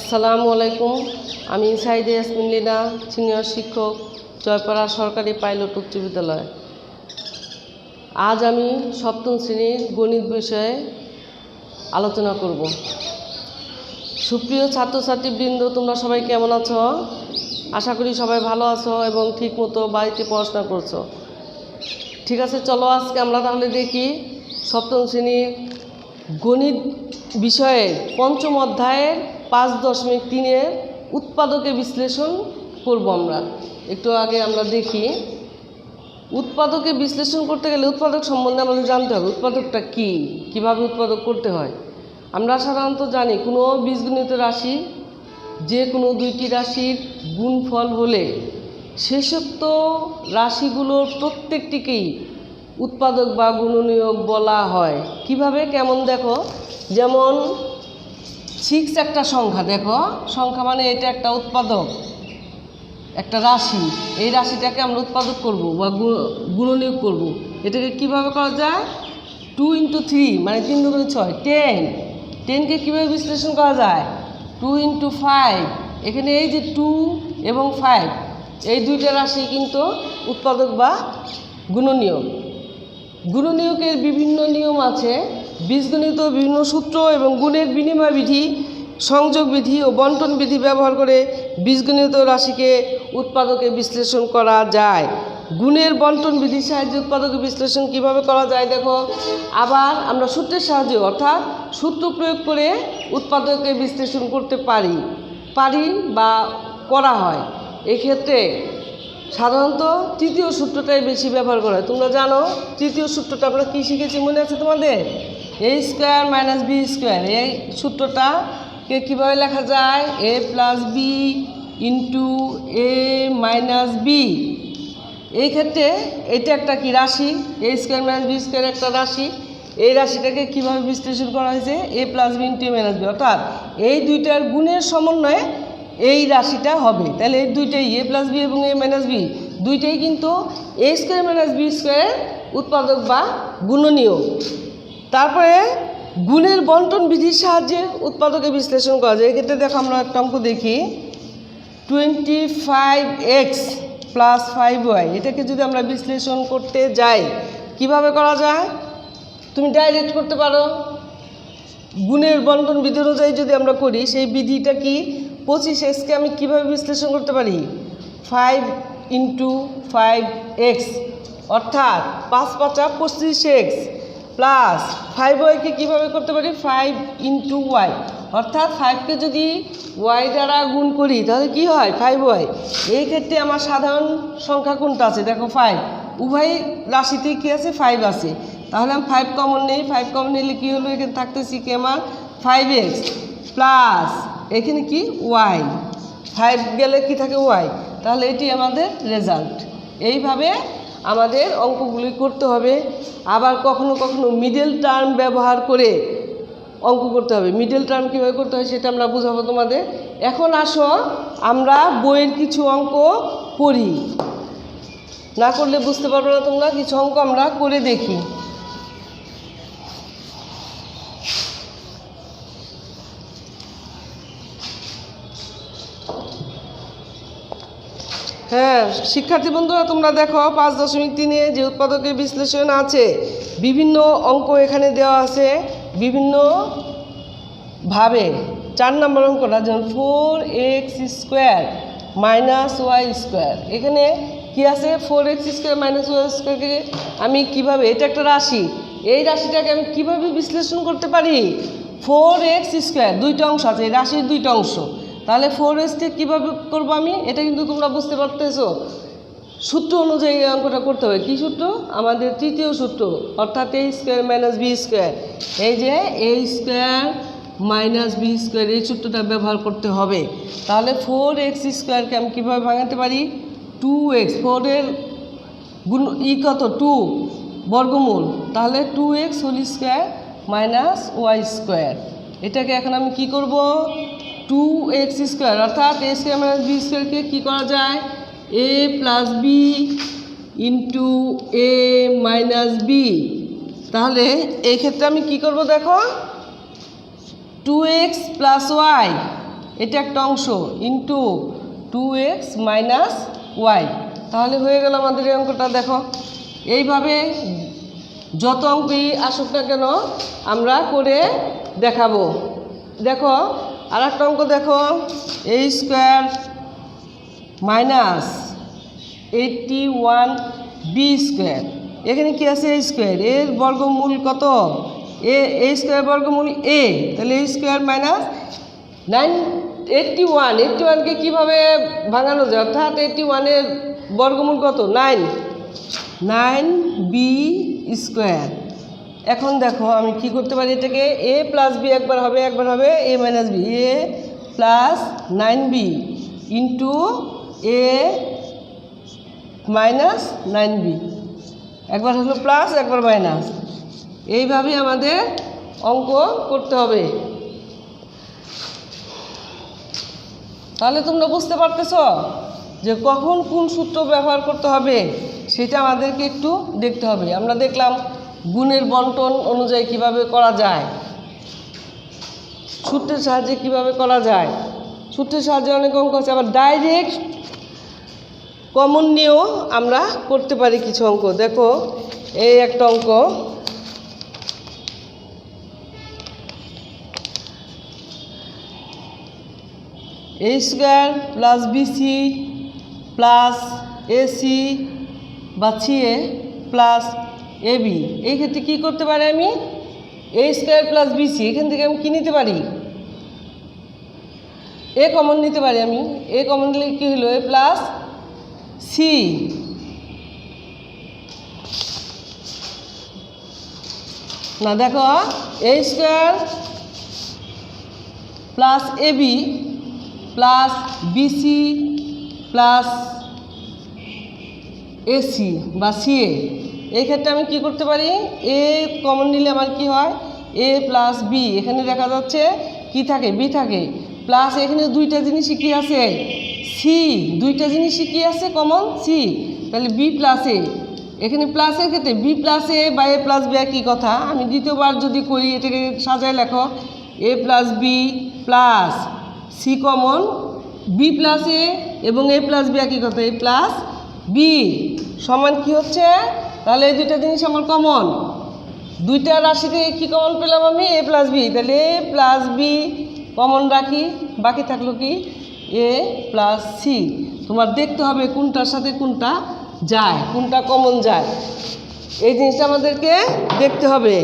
আসসালামু আলাইকুম। আমি সাইদে ইয়াসমিন লীনা, সিনিয়র শিক্ষক, জয়পাড়া সরকারি পাইলট উচ্চ বিদ্যালয়। আজ আমি সপ্তম শ্রেণীর গণিত বিষয়ে আলোচনা করব। সুপ্রিয় ছাত্রছাত্রীবৃন্দ, তোমরা সবাই কেমন আছো? আশা করি সবাই ভালো আছো এবং ঠিকমতো বাড়িতে পড়াশোনা করছো। ঠিক আছে, চলো আজকে আমরা তাহলে দেখি সপ্তম শ্রেণীর গণিত বিষয়ের পঞ্চম অধ্যায়ের 5.3 উৎপাদকে বিশ্লেষণ করব। আমরা একটু আগে আমরা দেখি, উৎপাদকে বিশ্লেষণ করতে গেলে উৎপাদক সম্বন্ধে আমাদের জানতে হবে উৎপাদকটা কী, কীভাবে উৎপাদক করতে হয়। আমরা সাধারণত জানি কোনো বীজগণিত রাশি যে কোনো দুইটি রাশির গুণফল হলে শেষোক্ত রাশিগুলোর প্রত্যেকটিকেই উৎপাদক বা গুণনীয়ক বলা হয়। কিভাবে, কেমন দেখো, যেমন 6 একটা সংখ্যা, দেখো সংখ্যা মানে এটা একটা উৎপাদক, একটা রাশি। এই রাশিটাকে আমরা উৎপাদক করব বা গুণনীয়ক করব। এটাকে কিভাবে করা যায়? 2 × 3 মানে 3 × 6 10। 10কে কীভাবে বিশ্লেষণ করা যায়? 2 × 5। এখানে এই যে 2 এবং 5 এই দুইটা রাশি কিন্তু উৎপাদক বা গুণনীয়ক। গুণনীয়কের বিভিন্ন নিয়ম আছে। বীজগণিত বিভিন্ন সূত্র এবং গুণের বিনিময় বিধি, সংযোগ বিধি ও বন্টন বিধি ব্যবহার করে বীজগণিত রাশিকে উৎপাদকে বিশ্লেষণ করা যায়। গুণের বন্টন বিধির সাহায্যে উৎপাদকে বিশ্লেষণ কিভাবে করা যায় দেখো। আবার আমরা সূত্রের সাহায্যে অর্থাৎ সূত্র প্রয়োগ করে উৎপাদকে বিশ্লেষণ করতে পারি বা করা হয়। এক্ষেত্রে সাধারণত তৃতীয় সূত্রটাই বেশি ব্যবহার করা হয়। তোমরা জানো তৃতীয় সূত্রটা আমরা কী শিখেছি, মনে আছে তোমাদের? a² - b²। এই সূত্রটাকে কীভাবে লেখা যায়? a + b × a - b। এই ক্ষেত্রে এটা একটা কি রাশি, a² - b² একটা রাশি। এই রাশিটাকে কীভাবে বিশ্লেষণ করা হয়েছে? a + b × a - b, অর্থাৎ এই দুইটার গুণের সমন্বয়ে এই রাশিটা হবে। তাহলে এই দুইটাই a + b এবং a - b দুইটাই কিন্তু a² - b² উৎপাদক বা গুণনীয়ক। তারপরে গুণের বন্টন বিধির সাহায্যে উৎপাদকে বিশ্লেষণ করা যায়। এক্ষেত্রে দেখো আমরা একটা অঙ্ক দেখি, 25x + 5y। এটাকে যদি আমরা বিশ্লেষণ করতে যাই কিভাবে করা যায়? তুমি ডাইরেক্ট করতে পারো। গুণের বন্টন বিধি অনুযায়ী যদি আমরা করি, সেই বিধিটা কি? 25xকে আমি কিভাবে বিশ্লেষণ করতে পারি? 5 × 5x, অর্থাৎ 5 × 5 = 25x প্লাস 5y-কে কীভাবে করতে পারি? 5 × y, অর্থাৎ 5কে যদি y দ্বারা গুণ করি তাহলে কি হয়? 5y। এই ক্ষেত্রে আমার সাধারণ সংখ্যা কোনটা আছে? দেখো 5, উভয় রাশিতেই কী আছে? 5 আছে। তাহলে আমি 5 কমন নেই। 5 কমন নিলে কী হলো? এখানে থাকতেছি কি আমার? 5x প্লাস এখানে কি? y। 5 গেলে কি থাকে? y। তাহলে এটি আমাদের রেজাল্ট। এইভাবে আমাদের অঙ্কগুলি করতে হবে। আবার কখনো কখনো মিডল টার্ম ব্যবহার করে অঙ্ক করতে হবে। মিডল টার্ম কীভাবে করতে হয় সেটা আমরা বুঝাবো তোমাদের। এখন আসো আমরা বইয়ের কিছু অঙ্ক করি, না করলে বুঝতে পারবে না তোমরা। কিছু অঙ্ক আমরা করে দেখি। হ্যাঁ শিক্ষার্থী বন্ধুরা, তোমরা দেখো 5.3-এ যে উৎপাদকের বিশ্লেষণ আছে, বিভিন্ন অঙ্ক এখানে দেওয়া আছে বিভিন্নভাবে। 4 নম্বর অঙ্কটা যেমন 4x² - y²। এখানে কি আছে? 4x² - y²কে আমি কিভাবে, এটা একটা রাশি, এই রাশিটাকে আমি কিভাবে বিশ্লেষণ করতে পারি? 4x², দুইটা অংশ আছে, এই রাশির দুইটা অংশ। তাহলে 4x-কে কীভাবে করবো আমি? এটা কিন্তু তোমরা বুঝতে পারতেছো। সূত্র অনুযায়ী এই অঙ্কটা করতে হবে। কী সূত্র? আমাদের তৃতীয় সূত্র, অর্থাৎ a² - b²। এই যে a² - b² এই সূত্রটা ব্যবহার করতে হবে। তাহলে 4x²কে আমি কীভাবে ভাঙাতে পারি? 2x, 4-এর গুণ কত? 2 বর্গমূল, তাহলে 2x² - y²। এটাকে এখন আমি কি করব? 2x² অর্থাৎ a² - b²কে কী করা যায়? a + b × a - b। তাহলে এই ক্ষেত্রে আমি কি করব দেখো, 2x + y এটা একটা অংশ ইন্টু 2x মাইনাস ওয়াই। তাহলে হয়ে গেল আমাদের এই অঙ্কটা। দেখো এইভাবে যত অঙ্কই আসুক না কেন আমরা করে দেখাবো। দেখো আর একটা অঙ্ক দেখো, a square minus 81b square. এখানে কি আছে a স্কোয়ার, এর বর্গমূল কত, a স্কোয়ার বর্গমূল a, তাহলে a স্কোয়ার মাইনাস 81কে কীভাবে ভাঙানো যায়, অর্থাৎ 81-এর বর্গমূল কত 9b স্কোয়ার। এখন দেখো আমি কি করতে পারি, এটাকে a প্লাস b একবার হবে a minus b, a plus 9b into a minus 9b, একবার হলো প্লাস একবার মাইনাস। এইভাবে আমাদের অঙ্ক করতে হবে। তাহলে তোমরা বুঝতে পারতেছ যে কখন কোন সূত্র ব্যবহার করতে হবে সেটা আমাদেরকে একটু দেখতে হবে। আমরা দেখলাম গুণের বন্টন অনুযায়ী কিভাবে করা যায়, সূত্রের সাহায্যে কিভাবে করা যায়, সূত্রের সাহায্যে অনেক অঙ্ক আছে। আবার ডাইরেক্ট কমন নিয়েও আমরা করতে পারি কিছু অঙ্ক। দেখো এই একটা অঙ্ক, a square plus BC plus AC বা সিএ প্লাস এবি। এই ক্ষেত্রে কী করতে পারি আমি, a স্কোয়ার প্লাস বিসি, এখান থেকে আমি কী নিতে পারি, এ কমন নিতে পারি। আমি এ কমন নিলে কী হলো, এ প্লাস সি। না দেখো a square plus AB plus BC plus AC বা সিএ, এই ক্ষেত্রে আমি কি করতে পারি, এ কমন নিলে আমার কি হয়, এ প্লাস বি, এখানে দেখা যাচ্ছে কি থাকে, বি থাকে, প্লাস এখানে দুইটা জিনিসই কি আছে, সি, দুইটা জিনিসই কি আছে কমন, সি, তাহলে বি প্লাস এ। এখানে প্লাসের ক্ষেত্রে বি প্লাস এ বা এ প্লাস বি একই কথা। আমি দ্বিতীয়বার যদি করি, এটাকে সাজায় লেখো, A plus B plus C common, B plus A এবং এ প্লাস বি একই কথা, এ প্লাস বি সমান কি হচ্ছে, তাহলে এই দুইটা জিনিস আমার কমন, দুইটা রাশি থেকে কী কমন পেলাম আমি, এ প্লাস বি, তাহলে এ প্লাস বি কমন রাখি, বাকি থাকলো কি এ প্লাস সি। তোমার দেখতে হবে কোনটার সাথে কোনটা যায়, কোনটা কমন যায়, এই জিনিসটা আমাদেরকে দেখতে হবে।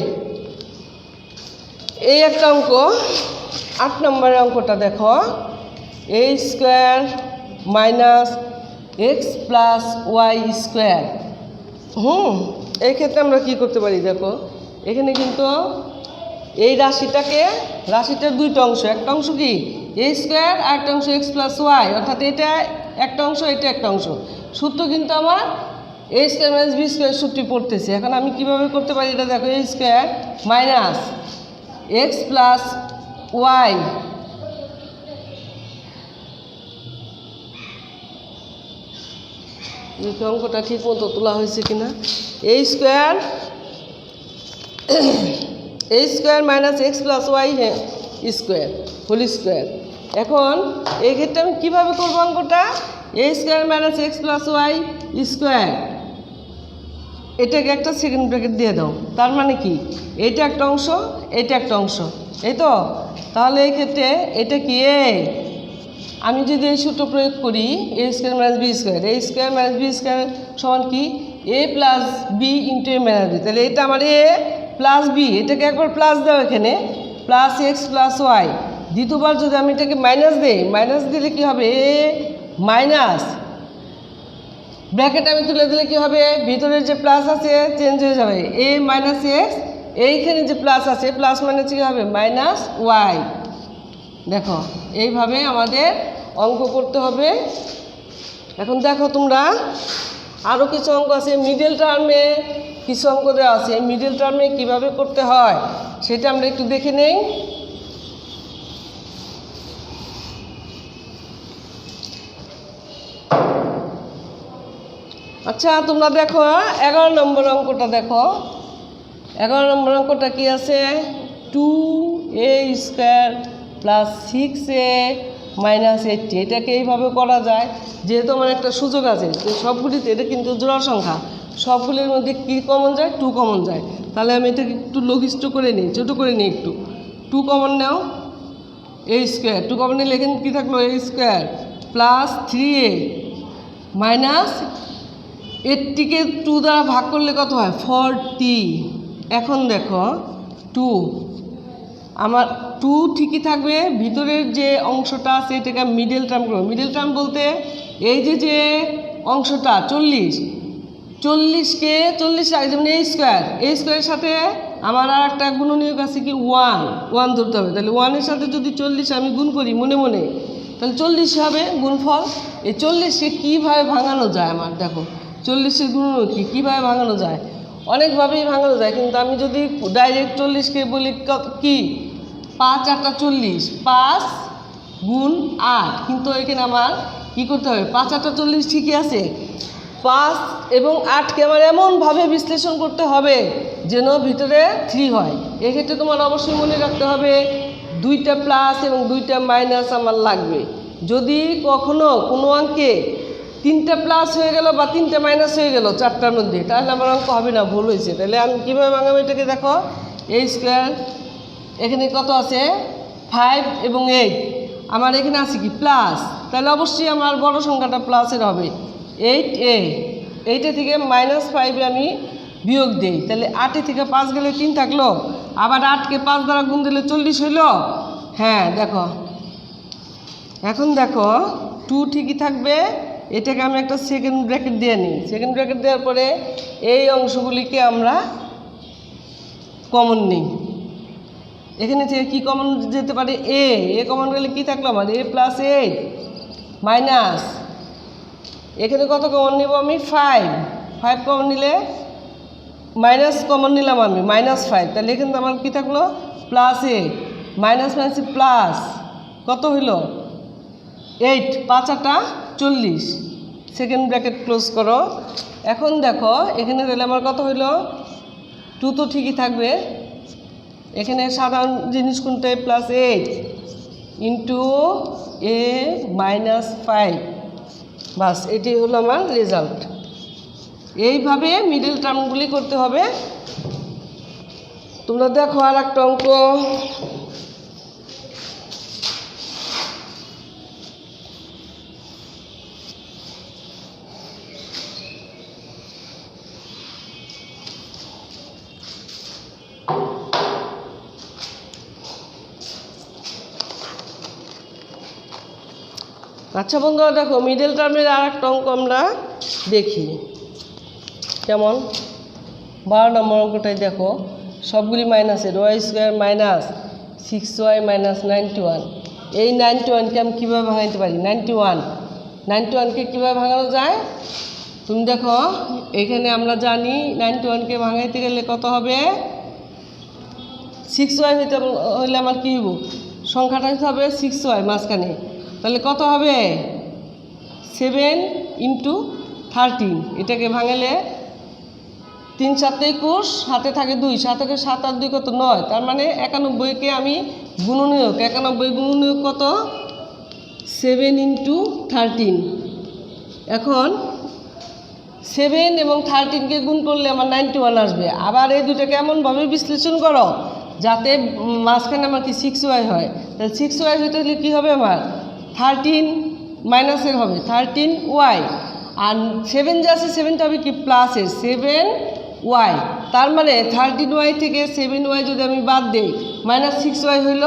এই একটা অঙ্ক, 8 নম্বরের অঙ্কটা দেখো, a square minus x plus Y square. এই ক্ষেত্রে আমরা কি করতে পারি, দেখো এখানে কিন্তু এই রাশিটার দুইটা অংশ, একটা অংশ কি এ স্কোয়ার আর একটা অংশ এক্স প্লাস ওয়াই, অর্থাৎ এটা একটা অংশ এটা একটা অংশ। সূত্র কিন্তু আমার A square minus B square সূত্রটি পড়তেছে। এখন আমি কিভাবে করতে পারি এটা দেখো, A square minus x plus Y অঙ্কটা ঠিক মতো তোলা হয়েছে কিনা, A square minus x plus Y square whole square. এখন এই ক্ষেত্রে আমি কীভাবে করবো অঙ্কটা, A square minus x plus Y square, এটাকে একটা সেকেন্ড ব্র্যাকেট দিয়ে দাও, তার মানে কি এটা একটা অংশ এটা একটা অংশ, এই তো। তাহলে এই ক্ষেত্রে এটা কি আমি যদি এই সূত্র প্রয়োগ করি, এ স্কোয়ার মাইনাস বি স্কোয়ার, এ স্কোয়ার মাইনাস বি স্কোয়ার সমান কি এ প্লাস বি ইন্টু এ মাইনাস বি, তাহলে এটা আমার এ প্লাস বি, এটাকে একবার প্লাস দাও এখানে, প্লাস এক্স প্লাস ওয়াই, দ্বিতীয়বার যদি আমি এটাকে মাইনাস দিই, মাইনাস দিলে কি হবে, এ মাইনাস ব্র্যাকেট আমি তুলে দিলে কি হবে, ভিতরের যে প্লাস আছে চেঞ্জ হয়ে যাবে, এ মাইনাস এক্স, এইখানে যে প্লাস আছে প্লাস মাইনাস কী হবে মাইনাস ওয়াই। দেখো এইভাবে আমাদের অঙ্ক করতে হবে। এখন দেখো তোমরা আরও কিছু অঙ্ক আছে, মিডল টার্মে কিছু অঙ্ক দেওয়া আছে, মিডল টার্মে কীভাবে করতে হয় সেটা আমরা একটু দেখে নেই। আচ্ছা তোমরা দেখো 11 নম্বর অঙ্কটা দেখো, 11 নম্বর অঙ্কটা কি আছে, 2a স্কোয়ার প্লাস 6a -80। এটাকে এইভাবে করা যায়, যেহেতু আমার একটা সুযোগ আছে যে সবগুলিতে, এটা কিন্তু জোড়া সংখ্যা, সবগুলির মধ্যে কী কমন যায়, 2 কমন যায়। তাহলে আমি এটাকে একটু লঘিষ্ঠ করে নিই, ছোটো করে নিই একটু। 2 কমন নাও, a স্কোয়ার, 2 কমন নিলে এখানে কী থাকলো, a square plus 3a minus 80কে 2 দ্বারা ভাগ করলে কত হয়, 40। এখন দেখো 2, আমার 2 ঠিকই থাকবে, ভিতরের যে অংশটা আছে এটাকে মিডল টার্ম করবো। মিডল টার্ম বলতে এই যে অংশটা 40কে 40 যেমন a স্কোয়ারের সাথে আমার আর একটা গুণনীয়ক আছে কি 1 ধরতে হবে। তাহলে 1-এর সাথে যদি 40 আমি গুণ করি মনে মনে, তাহলে 40 হবে গুণফল। এই 40কে কীভাবে ভাঙানো যায়, আমার দেখো 40-এর গুণনীয়ক কীভাবে ভাঙানো যায়, অনেকভাবেই ভাঙানো যায়। কিন্তু আমি যদি ডাইরেক্ট 40কে বলি কি 5-8 40, 5 গুণ 8, কিন্তু এখানে আমার কী করতে হবে, 5-8 40 ঠিকই আছে, 5 এবং 8কে আমার এমনভাবে বিশ্লেষণ করতে হবে যেন ভিতরে 3 হয়। এক্ষেত্রে তোমার অবশ্যই মনে রাখতে হবে 2টা প্লাস এবং 2টা মাইনাস আমার লাগবে। যদি কখনো কোনো অঙ্কে 3টা প্লাস হয়ে গেল বা 3টা মাইনাস হয়ে গেল 4টার মধ্যে, তাহলে আমার অঙ্ক হবে না, ভুল হয়েছে। তাহলে আমি কীভাবে ভাঙাবো এটাকে, দেখো a স্কোয়ার, এখানে কত আছে 5 এবং 8, আমার এখানে আছে কি প্লাস, তাহলে অবশ্যই আমার বড় সংখ্যাটা প্লাসের হবে 8a, 8 থেকে -5 আমি বিয়োগ দিই, তাহলে 8 থেকে 5 গেলে 3 থাকলো, আবার 8কে 5 দ্বারা গুণ দিলে 40 হইল। হ্যাঁ দেখো, এখন দেখো 2 ঠিকই থাকবে, এটাকে আমি একটা সেকেন্ড ব্র্যাকেট দিয়ে নিই। সেকেন্ড ব্র্যাকেট দেওয়ার পরে এই অংশগুলিকে আমরা কমন নিই। এখানে থেকে কী কমন যেতে পারে, এ কমন গেলে কী থাকলো আমার a + 8 মাইনাস, এখানে কত কমন নিব আমি 5 কমন নিলে মাইনাস কমন নিলাম আমি -5, তাহলে এখানে তো আমার কী থাকলো +a মাইনাস প্লাস কত হইল 8, 5-8 40, সেকেন্ড ব্র্যাকেট ক্লোজ করো। এখন দেখো এখানে দিলে আমার কত হইল 2 তো ঠিকই থাকবে, এখানে সাধারণ জিনিস কোনটা +8 ইন্টু a -5, বাস এটাই হলো আমার রেজাল্ট। এইভাবে মিডল টার্মগুলি করতে হবে। তোমরা দেখো আর একটা অঙ্ক, আচ্ছা বন্ধুরা দেখো মিডল টার্মের আর একটা অঙ্ক আমরা দেখি কেমন। 12 নম্বর অঙ্কটাই দেখো, সবগুলি মাইনাসের, y square minus 6y minus 91। এই 91কে আমি কীভাবে ভাঙাইতে পারি, 91কে কীভাবে ভাঙানো যায়, তুমি দেখো এখানে আমরা জানি 91কে ভাঙাইতে গেলে কত হবে, 6y হইলে আমার কী হইব, সংখ্যাটা হবে 6y মাঝখানে, তাহলে কত হবে 7 × 13। এটাকে ভাঙালে 3 × 7 = 21, হাতে থাকে 2, 7 থেকে 7 আর 2 কত 9, তার মানে 91কে আমি গুণনীয়ক, 91 গুণনীয়ক কত 7 × 13। এখন 7 এবং 13কে গুণ করলে আমার 91 আসবে। আবার এই দুটাকে এমনভাবে বিশ্লেষণ করো যাতে মাঝখানে আমার কি 6y হয়, তাহলে 6y হইতে হলে কী হবে আমার 13 মাইনাসের হবে 13y, আর 7 যে আছে 7টা হবে কি প্লাসের 7y, তার মানে 13y থেকে 7y যদি আমি বাদ দিই -6y হইল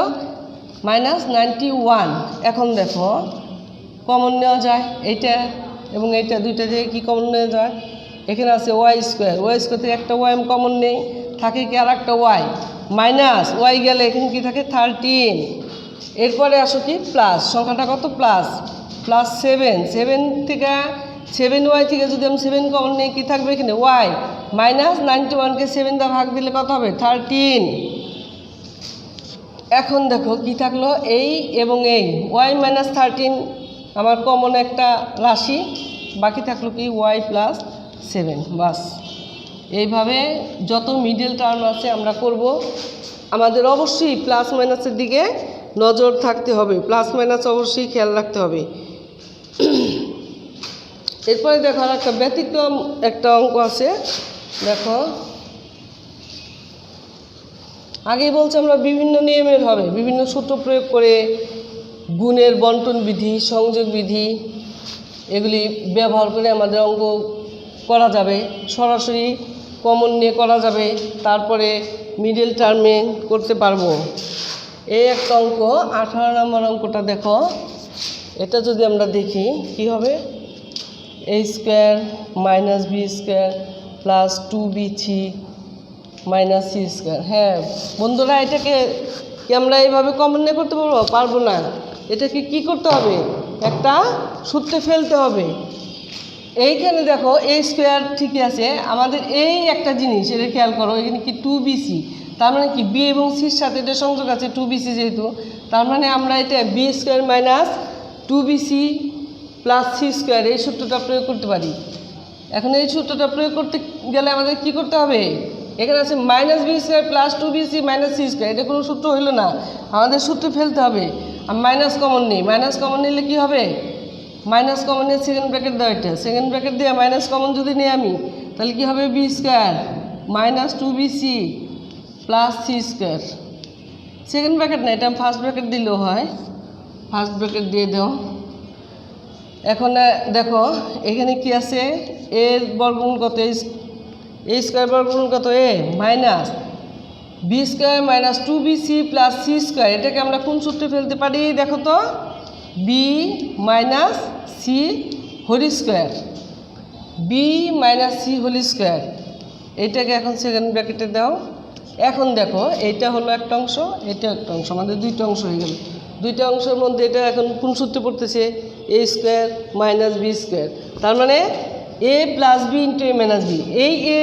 -91। এখন দেখো কমন নেওয়া যায় এইটা এবং এইটা, দুইটা দিয়ে কী কমন নেওয়া যায়, এখানে আছে y স্কোয়ার, থেকে একটা y আমি কমন নেই, থাকে কি আর একটা y, মাইনাস y গেলে এখানে কি থাকে 13, এরপরে আসো কি প্লাস, সংখ্যাটা কত +7 থেকে 7y থেকে যদি আমি 7 কমন নিই কী থাকবে এখানে y, -91কে 7 দ্বারা ভাগ দিলে কত হবে 13। এখন দেখো কি থাকলো এই এবং এই y - 13 আমার কমন একটা রাশি, বাকি থাকলো কি y + 7, বাস। এইভাবে যত মিডল টার্ম আছে আমরা করব, আমাদের অবশ্যই প্লাস মাইনাসের দিকে নজর থাকতে হবে, প্লাস মাইনাস অবশ্যই খেয়াল রাখতে হবে। এরপরে দেখো আর একটা ব্যতিক্রম একটা অঙ্ক আছে। দেখো আগেই বলছি আমরা বিভিন্ন নিয়মের হবে, বিভিন্ন সূত্র প্রয়োগ করে গুণের বন্টন বিধি, সংযোগ বিধি এগুলি ব্যবহার করে আমাদের অঙ্ক করা যাবে। সরাসরি কমন নিয়ে করা যাবে, তারপরে মিডল টার্মে করতে পারবো। এই একটা অঙ্ক 18 নম্বর অঙ্কটা দেখো, এটা যদি আমরা দেখি কি হবে, a square minus B square plus 2bc minus C square. হ্যাঁ বন্ধুরা, এটাকে কি আমরা এইভাবে কমন নিয়ে করতে পারবো? পারবো না। এটাকে কি করতে হবে? একটা সূত্রে ফেলতে হবে। এইখানে দেখো a স্কোয়ার ঠিকই আছে, আমাদের এই একটা জিনিস এটা খেয়াল করো, এখানে কি 2bc, তার মানে কি বি এবং সির সাথে এটা সংযোগ আছে 2bc যেহেতু, তার মানে আমরা এটা B square minus 2bc plus C square এই সূত্রটা প্রয়োগ করতে পারি। এখন এই সূত্রটা প্রয়োগ করতে গেলে আমাদের কি করতে হবে? এখানে আছে minus B square plus 2bc minus C square, এটা কোনো সূত্র হইল না, আমাদের সূত্রে ফেলতে হবে। আমি মাইনাস কমন নিই, মাইনাস কমন নিলে কি হবে? মাইনাস কমন নিয়ে সেকেন্ড ব্র্যাকেট দেওয়া, এটা সেকেন্ড ব্র্যাকেট দিয়ে মাইনাস কমন যদি নিই আমি, তাহলে কি হবে? B square minus 2bc plus C square. Second bracket না, এটা ফার্স্ট ব্র্যাকেট দিলেও হয়, ফার্স্ট ব্র্যাকেট দিয়ে দাও। এখন দেখো এখানে কি আছে, এর বর্গমূল কত? এ স্কোয়ার বর্গমূল কত? A minus B square minus 2bc plus C square. এটাকে আমরা কোন সূত্রে ফেলতে পারি দেখো তো? B minus C whole square, B minus C whole square. এইটাকে এখন সেকেন্ড ব্র্যাকেটে দাও। এখন দেখো এইটা হলো একটা অংশ, এটা একটা অংশ, আমাদের দুইটা অংশ হয়ে গেল। দুইটা অংশের মধ্যে এটা এখন কোন সূত্রে পড়তেছে? এ স্কোয়ার মাইনাস বি স্কোয়ার, তার মানে এ প্লাস বি ইন্টু এ মাইনাস বি। এই এ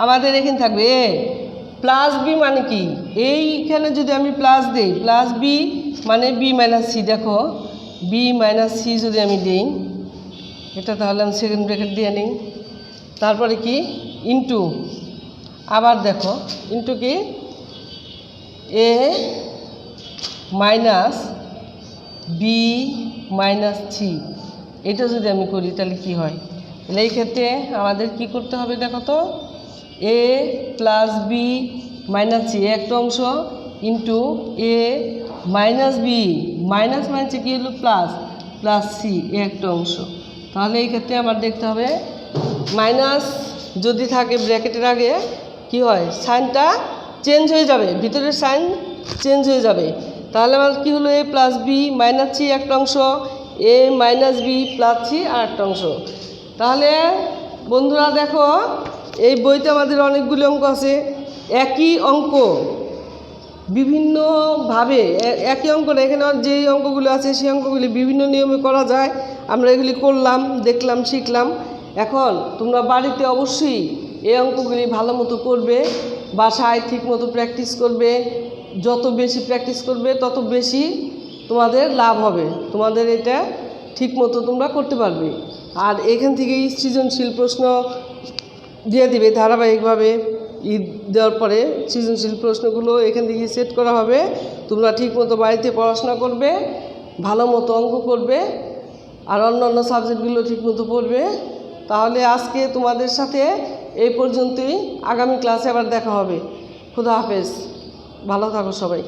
আমাদের এখানে থাকবে এ প্লাস বি, মানে কি এইখানে যদি আমি প্লাস দিই, প্লাস বি মানে বি মাইনাস সি। দেখো বি মাইনাস সি যদি আমি দিই এটা, তাহলে আমি সেকেন্ড ব্র্যাকেট দিয়ে নিই। তারপরে কি ইন্টু, আবার দেখো ইন্টু কি এ মাইনাস বি মাইনাস সি, এটা যদি আমি করি তাহলে কি হয়? তাহলে এই ক্ষেত্রে আমাদের কি করতে হবে দেখো তো? এ প্লাস বি মাইনাস সি একটা অংশ ইন্টু এ মাইনাস বি, মাইনাস মাইনাসে কি হলো? প্লাস, প্লাস সি একটা অংশ। তাহলে এই ক্ষেত্রে আমার দেখতে হবে মাইনাস যদি থাকে ব্র্যাকেটের আগে কি হয়? সাইনটা চেঞ্জ হয়ে যাবে, ভিতরের সাইন চেঞ্জ হয়ে যাবে। তাহলে আমার কী হলো? এ প্লাস বি মাইনাস সি একটা অংশ, এ মাইনাস বি প্লাস সি আর একটা অংশ। তাহলে বন্ধুরা দেখো এই বইতে আমাদের অনেকগুলো অঙ্ক আছে, একই অঙ্ক বিভিন্নভাবে, একই অঙ্ক না, এখানে যেই অঙ্কগুলো আছে সেই অঙ্কগুলি বিভিন্ন নিয়মে করা যায়। আমরা এগুলি করলাম, দেখলাম, শিখলাম। এখন তোমরা বাড়িতে অবশ্যই এই অঙ্কগুলি ভালো মতো করবে, বাসায় ঠিক মতো প্র্যাকটিস করবে। যত বেশি প্র্যাকটিস করবে তত বেশি তোমাদের লাভ হবে, তোমাদের এটা ঠিক মতো তোমরা করতে পারবে। আর এখান থেকেই সৃজনশীল প্রশ্ন দিয়ে দিবে ধারাবাহিকভাবে। ঈদ দেওয়ার পরে সৃজনশীল প্রশ্নগুলো এখান থেকে সেট করা হবে। তোমরা ঠিক মতো বাড়িতে পড়াশোনা করবে, ভালো মতো অঙ্ক করবে, আর অন্যান্য সাবজেক্টগুলো ঠিক মতো পড়বে। তাহলে আজকে তোমাদের সাথে এই পর্যন্তই, আগামী ক্লাসে আবার দেখা হবে। খুদা হাফেজ, ভালো থাকো সবাই।